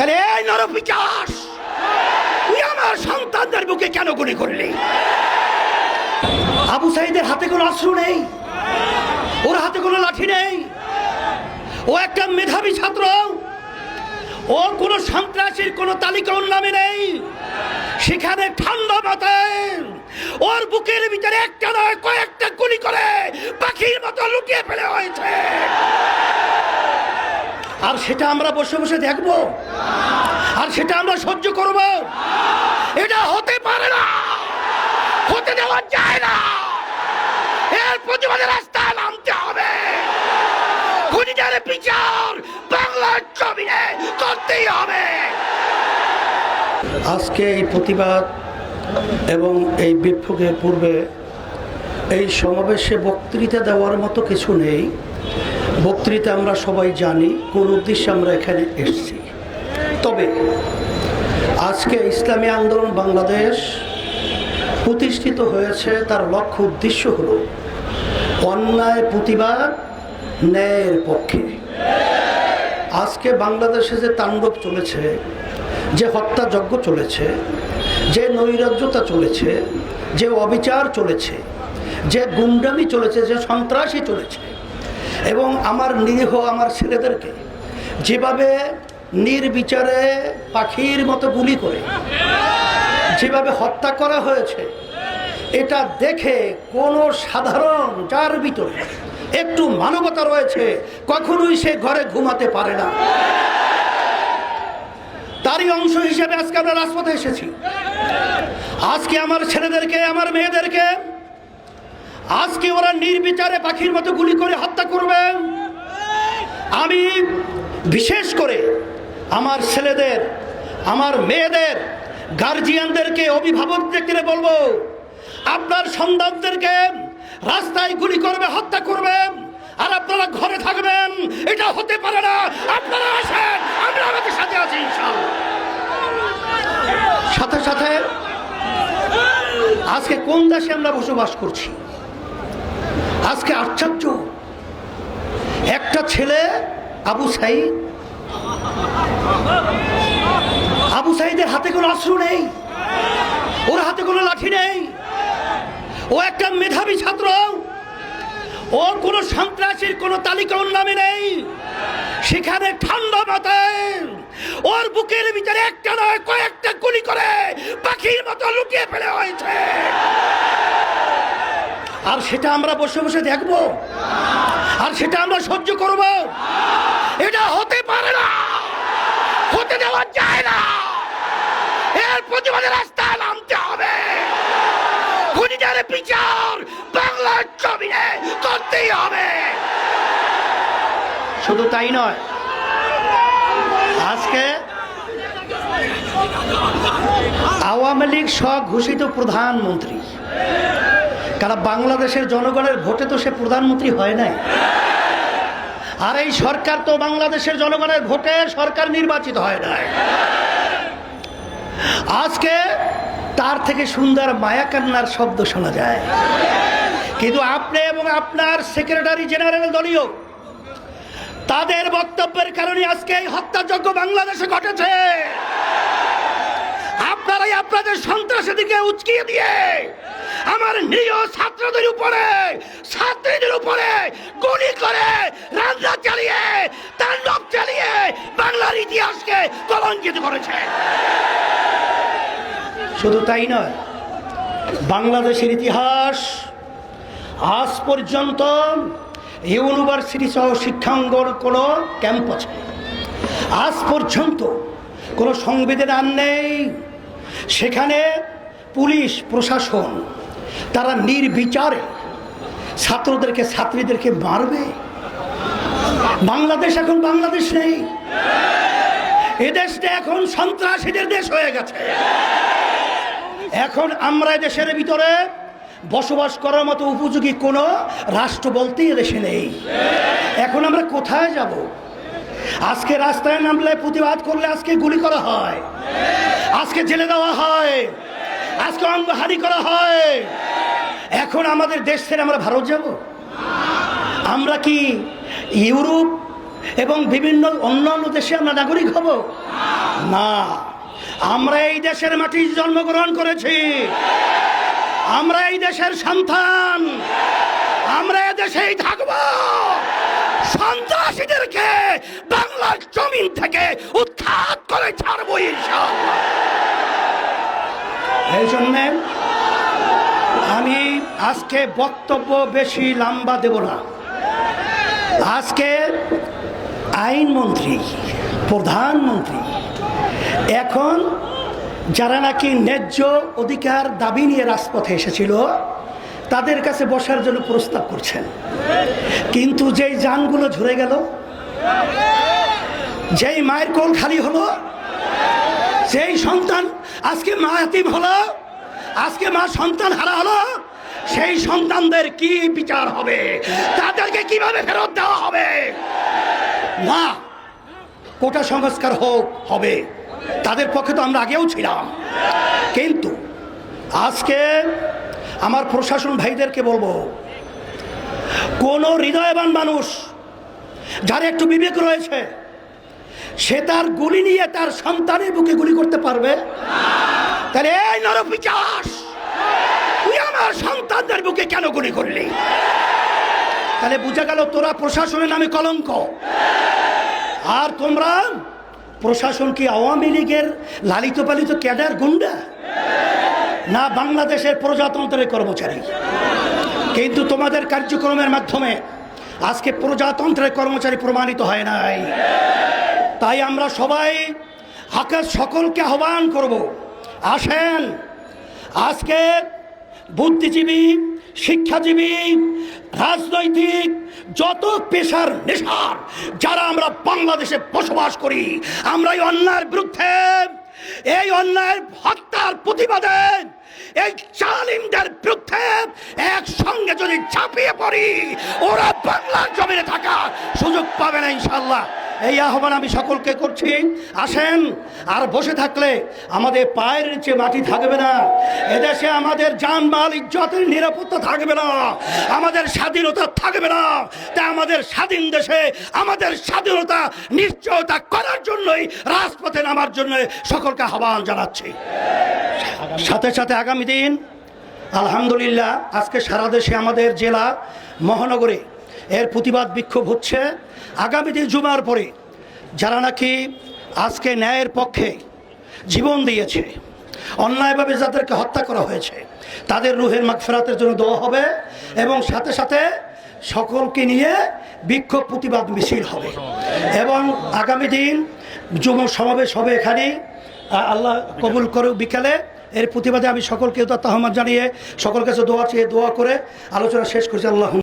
তাহলে এই নরপিচাস, তুই আমার সন্তানদের বুকে কেন গুলি করলি? আবু সাইদের হাতে কোনো অস্ত্র নেই, ওর হাতে কোনো লাঠি নেই, ও একটা মেধাবী ছাত্র, ও কোনো সন্ত্রাসীর কোনো তালিকা ওর নামে নেই। সেখানে ঠান্ডা মাথায় ওর বুকের ভিতরে একটা নয় কয়েকটা গুলি করে পাখির মতো লুকিয়ে ফেলে হয়েছে। আর সেটা আমরা বসে বসে দেখব, আর সেটা আমরা সহ্য করব? এটা হতে পারে না, হতে দেওয়া যায় না। এর প্রতিবাদে রাস্তায় নামতে হবে। খুনিদের বিচার বাংলার জমিনে করতেই হবে। আজকে এই প্রতিবাদ এবং এই বিক্ষোভের পূর্বে এই সমাবেশে বক্তৃতা দেওয়ার মতো কিছু নেই। বক্তৃতা আমরা সবাই জানি কোন উদ্দেশ্যে আমরা এখানে এসেছি। তবে আজকে ইসলামী আন্দোলন বাংলাদেশ প্রতিষ্ঠিত হয়েছে, তার লক্ষ্য উদ্দেশ্য হলো অন্যায় প্রতিবাদ, ন্যায়ের পক্ষে। আজকে বাংলাদেশে যে তাণ্ডব চলেছে, যে হত্যাযজ্ঞ চলেছে, যে নৈরাজ্যতা চলেছে, যে অবিচার চলেছে, যে গুন্ডামি চলেছে, যে সন্ত্রাসী চলেছে, এবং আমার নিরীহ আমার ছেলেদেরকে যেভাবে নির্বিচারে পাখির মতো গুলি করে যেভাবে হত্যা করা হয়েছে, এটা দেখে কোনো সাধারণ যার ভিতরে একটু মানবতা রয়েছে কখনোই সে ঘরে ঘুমাতে পারে না। তারই অংশ হিসেবে আজকে আমরা রাজপথে এসেছি। আজকে আমার ছেলেদেরকে, আমার মেয়েদেরকে আজকে ওরা নির্বিচারে পাখির মতো গুলি করে হত্যা করবে। আমি বিশেষ করে আমার ছেলেদের, আমার মেয়েদের গার্জিয়ানদেরকে, অভিভাবকদেরকে বলবো, আপনার সন্তানদেরকে রাস্তায় গুলি করবে, হত্যা করবে, আর আপনারা ঘরে থাকবেন, এটা হতে পারে না। আপনারা আসেন, আমরা আমাদের সাথে আছি ইনশাআল্লাহ। সাথে সাথে আজকে কোন দেশে আমরা বসবাস করছি? আজকে আশ্চর্য, একটা ছেলে আবু সাইদ, আবু সাইদের হাতে কোনো অস্ত্র নেই, ওর হাতে কোনো লাঠি নেই, ও একটা মেধাবী ছাত্র, ও কোনো সন্ত্রাসীর কোনো তালিকা ওর নামে নেই। সেখানে ঠান্ডা মাথায় ওর বুকের ভিতরে একটা নয় কয়েকটা গুলি করে পাখির মতো লুকিয়ে ফেলে হয়েছে। আর সেটা আমরা বসে বসে দেখব, আর সেটা আমরা সহ্য করব? এটা হতে পারে না, হতে দেওয়া যায় না। এর প্রতিবাদে রাস্তায় নামতে হবে। খুনিদের বিচার বাংলার জমিনে করতেই হবে। শুধু তাই নয়, আজকে আওয়ামী লীগ স্বঘোষিত প্রধানমন্ত্রী, কারণ বাংলাদেশের জনগণের ভোটে তো সে প্রধানমন্ত্রী হয় নাই। আর এই সরকার তো বাংলাদেশের জনগণের ভোটে সরকার নির্বাচিত হয় নাই। আজকে তার থেকে সুন্দর মায়া কান্নার শব্দ শোনা যায়। কিন্তু আপনি এবং আপনার সেক্রেটারি জেনারেল দলীয়, তাদের বক্তব্যের কারণে আজকে এই হত্যাযজ্ঞ বাংলাদেশে ঘটেছে। আপনারাই আপনাদের সন্ত্রাসের দিকে উচকিয়ে দিয়ে আমার নিরীহ ছাত্রদের উপরে, ছাত্রীদের উপরে গুলি করে, রান্না চালিয়ে, তাণ্ডব চালিয়ে বাংলার ইতিহাসকে কলঙ্কিত করেছে। শুধু তাই নয়, বাংলাদেশের ইতিহাস আজ পর্যন্ত ইউনিভার্সিটি সহ শিক্ষাঙ্গন কোনো ক্যাম্প আছে, আজ পর্যন্ত কোনো সংবিধান নেই সেখানে পুলিশ প্রশাসন তারা নির্বিচারে ছাত্রদেরকে, ছাত্রীদেরকে মারবে। বাংলাদেশ এখন বাংলাদেশ নেই, এদেশটা এখন সন্ত্রাসীদের দেশ হয়ে গেছে। এখন আমরা দেশের ভিতরে বসবাস করার মতো উপযোগী কোনো রাষ্ট্র বলতেই এদেশে নেই। এখন আমরা কোথায় যাব? আজকে রাস্তায় নামলে, প্রতিবাদ করলে আজকে গুলি করা হয়, আজকে জেলে দেওয়া হয়, আজকে অঙ্গহানি করা হয়। এখন আমাদের দেশ ছেড়ে আমরা ভারত যাব? আমরা কি ইউরোপ এবং বিভিন্ন অন্যান্য দেশে আমরা নাগরিক হব না। আমরা এই দেশের মাটিতে জন্মগ্রহণ করেছি, আমরা এই দেশের সন্তান, আমরা এই দেশেই থাকব। সন্ত্রাসীদেরকে বাংলার জমিন থেকে উৎখাত করে ছাড়বো ইনশাআল্লাহ। এই জন্য আমি আজকে বক্তব্য বেশি লম্বা দেব না। আজকে আইনমন্ত্রী, প্রধানমন্ত্রী এখন যারা নাকি ন্যায্য অধিকার দাবি নিয়ে রাজপথে এসেছিল তাদের কাছে বসার জন্য প্রস্তাব করছেন, কিন্তু যেই যানগুলো ঝরে গেল, যেই মায়ের কোল খালি হলো, যেই সন্তান আজকে মা এতিম হলো, আজকে মা সন্তান হারা হলো, সেই সন্তানদের কি বিচার হবে? তাদেরকে কিভাবে ফেরত দেওয়া হবে? না, কোটা সংস্কার হবে, তাদের পক্ষে তো আমরা আগেও ছিলাম। কিন্তু আজকে আমার প্রশাসন ভাইদেরকে বলবো, কোন হৃদয়বান মানুষ যার একটু বিবেক রয়েছে সে তার গুলি নিয়ে তার সন্তানের বুকে গুলি করতে পারবে? তাহলে এই নরপিশাচ, তুই আমার সন্তানদের বুকে কেন গুলি করলি? তাহলে বুঝা গেল তোরা প্রশাসনের নামে কলঙ্ক। আর তোমরা প্রশাসন কি আওয়ামী লীগের লালিত পালিত ক্যাডার গুন্ডা না বাংলাদেশের প্রজাতন্ত্রের কর্মচারী? কিন্তু তোমাদের কার্যক্রমের মাধ্যমে আজকে প্রজাতন্ত্রের কর্মচারী প্রমাণিত হয় নাই। তাই আমরা সবাই সকলকে আহ্বান করব, আসেন আজকে বুদ্ধিজীবী, শিক্ষাজীবী, রাজনৈতিক যত পেশার নেশার যারা আমরা বাংলাদেশে বসবাস করি, আমরা এই অন্যায়ের বিরুদ্ধে, এই অন্যায়ের হত্যার প্রতিবাদে, এই জালিমদের বিরুদ্ধে একসঙ্গে যদি ঝাঁপিয়ে পড়ি, ওরা বাংলার জমিনে থাকার সুযোগ পাবে না ইনশাআল্লাহ। এই আহ্বান আমি সকলকে করছি, আসেন। আর বসে থাকলে আমাদের পায়ের নিচে মাটি থাকবে না, এদেশে আমাদের জানমাল ইজ্জতের নিরাপত্তা থাকবে না, আমাদের স্বাধীনতা থাকবে না। তাই আমাদের স্বাধীন দেশে আমাদের স্বাধীনতা নিশ্চয়তা করার জন্যই রাজপথে নামার জন্য সকলকে আহ্বান জানাচ্ছি। সাথে সাথে আগামী দিন আলহামদুলিল্লাহ আজকে সারা দেশে আমাদের জেলা মহানগরে এর প্রতিবাদ বিক্ষোভ হচ্ছে। আগামী দিন জুমার পরে যারা নাকি আজকে ন্যায়ের পক্ষে জীবন দিয়েছে, অন্যায়ভাবে যাদেরকে হত্যা করা হয়েছে, তাদের রুহের মাগফিরাতের জন্য দোয়া হবে এবং সাথে সাথে সকলকে নিয়ে বিক্ষোভ প্রতিবাদ মিছিল হবে। এবং আগামী দিন যুব সমাবেশ হবে এখানে, আল্লাহ কবুল করে বিকালে। এর প্রতিবাদে আমি সকলকে আহ্বান জানিয়ে সকল কাছে দোয়া চেয়ে দোয়া করে আলোচনা শেষ করছি। আল্লাহ